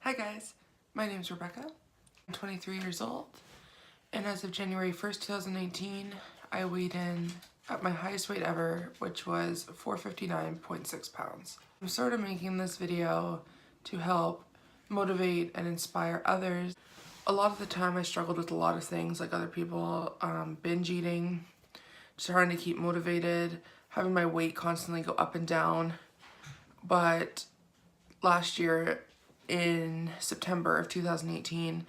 Hi guys, my name is Rebecca. I'm 23 years old, and as of January 1st, 2018, I weighed in at my highest weight ever, which was 459.6 pounds. I'm sort of making this video to help motivate and inspire others. A lot of the time I struggled with a lot of things like other people, binge eating, trying to keep motivated, having my weight constantly go up and down. But last year, in September of 2018,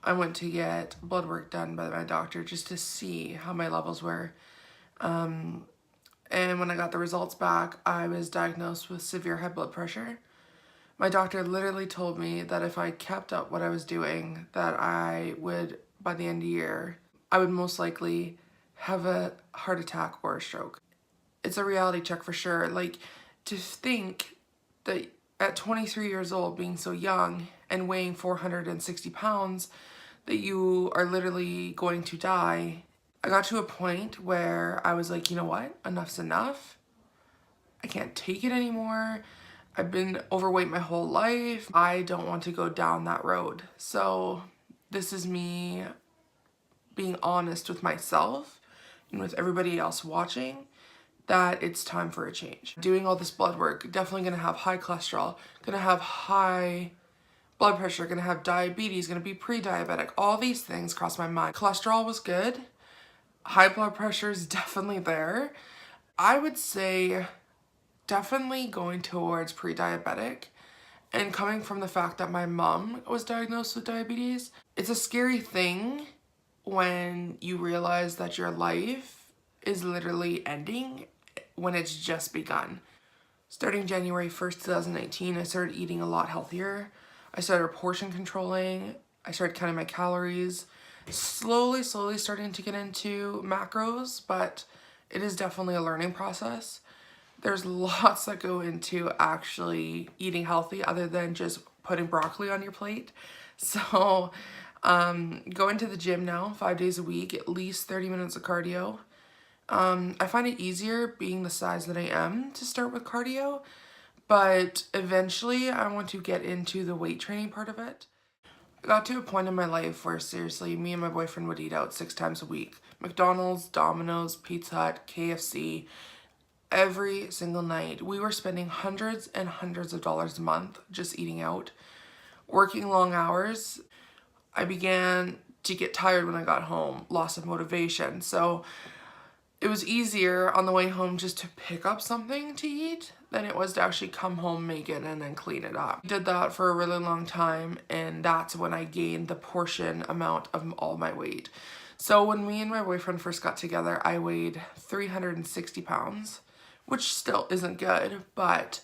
I went to get blood work done by my doctor just to see how my levels were. And when I got the results back, I was diagnosed with severe high blood pressure. My doctor literally told me that if I kept up what I was doing, that I would, by the end of the year, I would most likely have a heart attack or a stroke. It's a reality check for sure. Like, to think that at 23 years old, being so young and weighing 460 pounds, that you are literally going to die. I got to a point where I was like, you know what? Enough's enough. I can't take it anymore. I've been overweight my whole life. I don't want to go down that road. So this is me being honest with myself and with everybody else watching that it's time for a change. Doing all this blood work, definitely gonna have high cholesterol, gonna have high blood pressure, gonna have diabetes, gonna be pre-diabetic. All these things crossed my mind. Cholesterol was good. High blood pressure is definitely there. I would say definitely going towards pre-diabetic, and coming from the fact that my mom was diagnosed with diabetes, it's a scary thing when you realize that your life is literally ending when it's just begun. Starting January 1st, 2019, I started eating a lot healthier. I started portion controlling. I started counting my calories. Slowly starting to get into macros, but it is definitely a learning process. There's lots that go into actually eating healthy other than just putting broccoli on your plate. So going to the gym now 5 days a week, at least 30 minutes of cardio. I find it easier being the size that I am to start with cardio, but eventually I want to get into the weight training part of it. I got to a point in my life where seriously, me and my boyfriend would eat out 6 times a week. McDonald's, Domino's, Pizza Hut, KFC, every single night. We were spending hundreds and hundreds of dollars a month just eating out, working long hours. I began to get tired when I got home, loss of motivation. So it was easier on the way home just to pick up something to eat than it was to actually come home, make it, and then clean it up. I did that for a really long time, and that's when I gained the portion amount of all my weight. So when me and my boyfriend first got together, I weighed 360 pounds, which still isn't good, but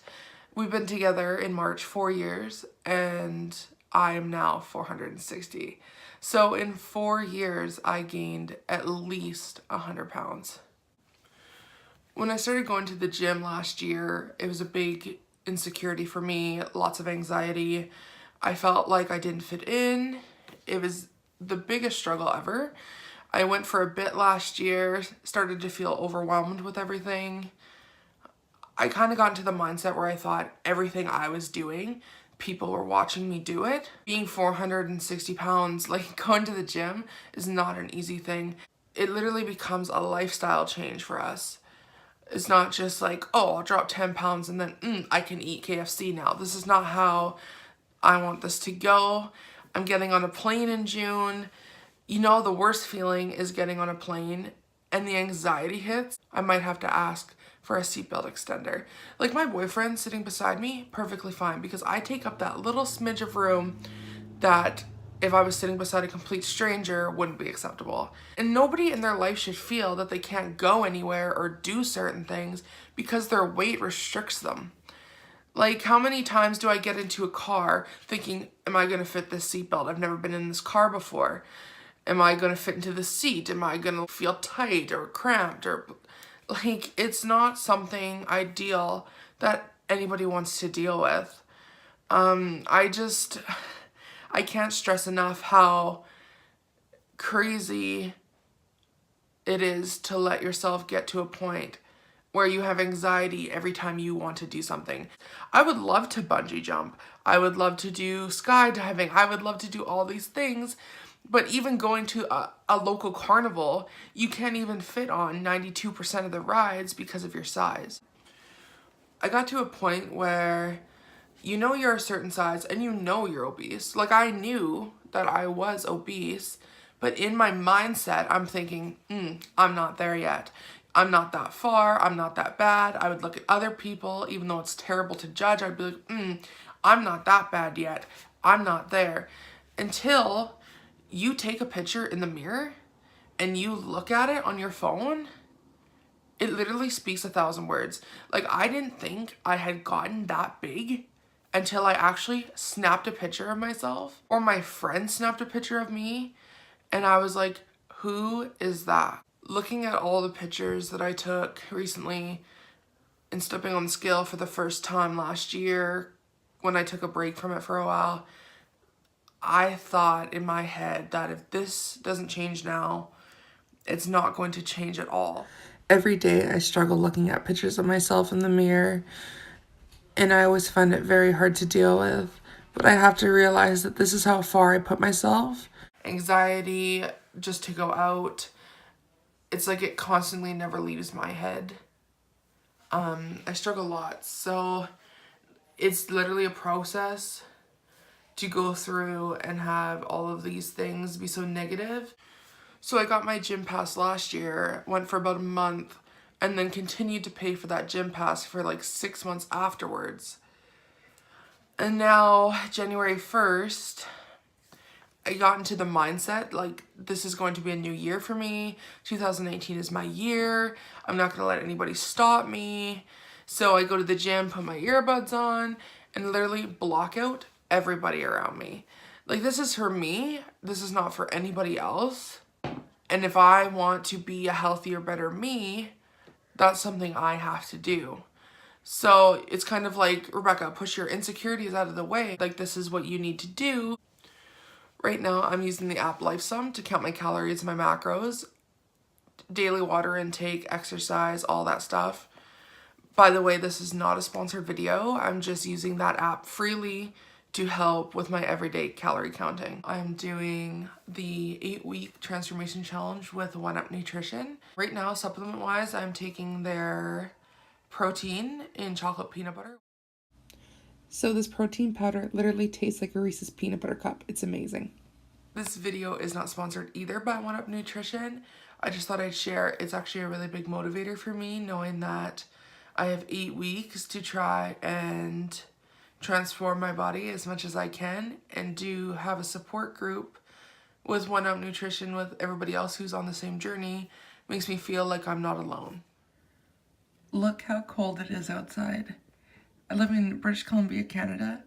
we've been together in March 4 years, and I am now 460. So in 4 years, I gained at least 100 pounds. When I started going to the gym last year, it was a big insecurity for me, lots of anxiety. I felt like I didn't fit in. It was the biggest struggle ever. I went for a bit last year, started to feel overwhelmed with everything. I kind of got into the mindset where I thought everything I was doing, people were watching me do it. Being 460 pounds, like going to the gym is not an easy thing. It literally becomes a lifestyle change for us. It's not just like, oh, I'll drop 10 pounds and then I can eat KFC now. This is not how I want this to go. I'm getting on a plane in June. You know, the worst feeling is getting on a plane and the anxiety hits. I might have to ask for a seatbelt extender. Like, my boyfriend sitting beside me, perfectly fine, because I take up that little smidge of room that if I was sitting beside a complete stranger wouldn't be acceptable. And nobody in their life should feel that they can't go anywhere or do certain things because their weight restricts them. Like, how many times do I get into a car thinking, am I gonna fit this seatbelt? I've never been in this car before. Am I gonna fit into the seat? Am I gonna feel tight or cramped? Or like, it's not something ideal that anybody wants to deal with. I can't stress enough how crazy it is to let yourself get to a point where you have anxiety every time you want to do something. I would love to bungee jump. I would love to do skydiving. I would love to do all these things. But even going to a local carnival, you can't even fit on 92% of the rides because of your size. I got to a point where you know you're a certain size and you know you're obese. Like, I knew that I was obese, but in my mindset, I'm thinking, I'm not there yet. I'm not that far. I'm not that bad. I would look at other people, even though it's terrible to judge. I'd be like, I'm not that bad yet. I'm not there. Until you take a picture in the mirror and you look at it on your phone, it literally speaks 1,000 words. Like, I didn't think I had gotten that big until I actually snapped a picture of myself, or my friend snapped a picture of me, and I was like, who is that? Looking at all the pictures that I took recently and stepping on the scale for the first time last year when I took a break from it for a while, I thought in my head that if this doesn't change now, it's not going to change at all. Every day I struggle looking at pictures of myself in the mirror, and I always find it very hard to deal with. But I have to realize that this is how far I put myself. Anxiety just to go out, it's like it constantly never leaves my head. I struggle a lot, so it's literally a process to go through and have all of these things be so negative. So I got my gym pass last year, went for about a month, and then continued to pay for that gym pass for like 6 months afterwards. And now, January 1st, I got into the mindset, like, this is going to be a new year for me. 2019 is my year. I'm not going to let anybody stop me. So I go to the gym, put my earbuds on, and literally block out everybody around me. Like, this is for me. This is not for anybody else. And if I want to be a healthier, better me, that's something I have to do. So it's kind of like, Rebecca, push your insecurities out of the way. Like, this is what you need to do. Right now, I'm using the app LifeSum to count my calories, my macros, daily water intake, exercise, all that stuff. By the way, this is not a sponsored video. I'm just using that app freely to help with my everyday calorie counting. I'm doing the 8-week transformation challenge with 1UP Nutrition. Right now, supplement-wise, I'm taking their protein in chocolate peanut butter. So this protein powder literally tastes like a Reese's peanut butter cup. It's amazing. This video is not sponsored either by 1UP Nutrition. I just thought I'd share. It's actually a really big motivator for me, knowing that I have 8 weeks to try and transform my body as much as I can, and do have a support group with 1UP Nutrition with everybody else who's on the same journey. Makes me feel like I'm not alone. Look how cold it is outside. I live in British Columbia, Canada.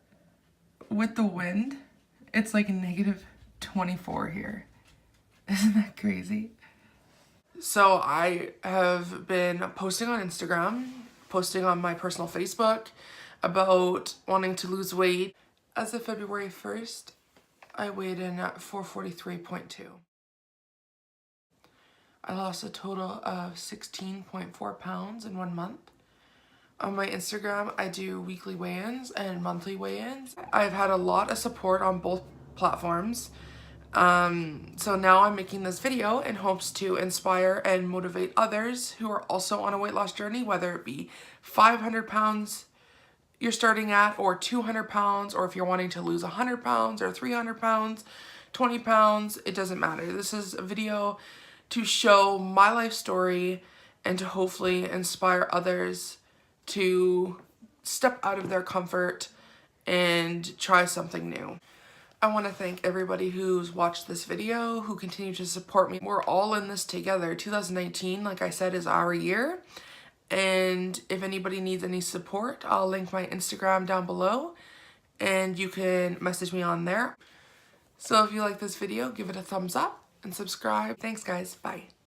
With the wind, it's like negative 24 here. Isn't that crazy? So I have been posting on Instagram, posting on my personal Facebook about wanting to lose weight. As of February 1st, I weighed in at 443.2. I lost a total of 16.4 pounds in 1 month. On my Instagram, I do weekly weigh-ins and monthly weigh-ins. I've had a lot of support on both platforms. So now I'm making this video in hopes to inspire and motivate others who are also on a weight loss journey, whether it be 500 pounds you're starting at, or 200 pounds, or if you're wanting to lose 100 pounds or 300 pounds, 20 pounds, it doesn't matter. This is a video to show my life story and to hopefully inspire others to step out of their comfort and try something new. I want to thank everybody who's watched this video, who continue to support me. We're all in this together. 2019, like I said, is our year. And if anybody needs any support, I'll link my Instagram down below and you can message me on there. So if you like this video, give it a thumbs up and subscribe. Thanks guys, bye.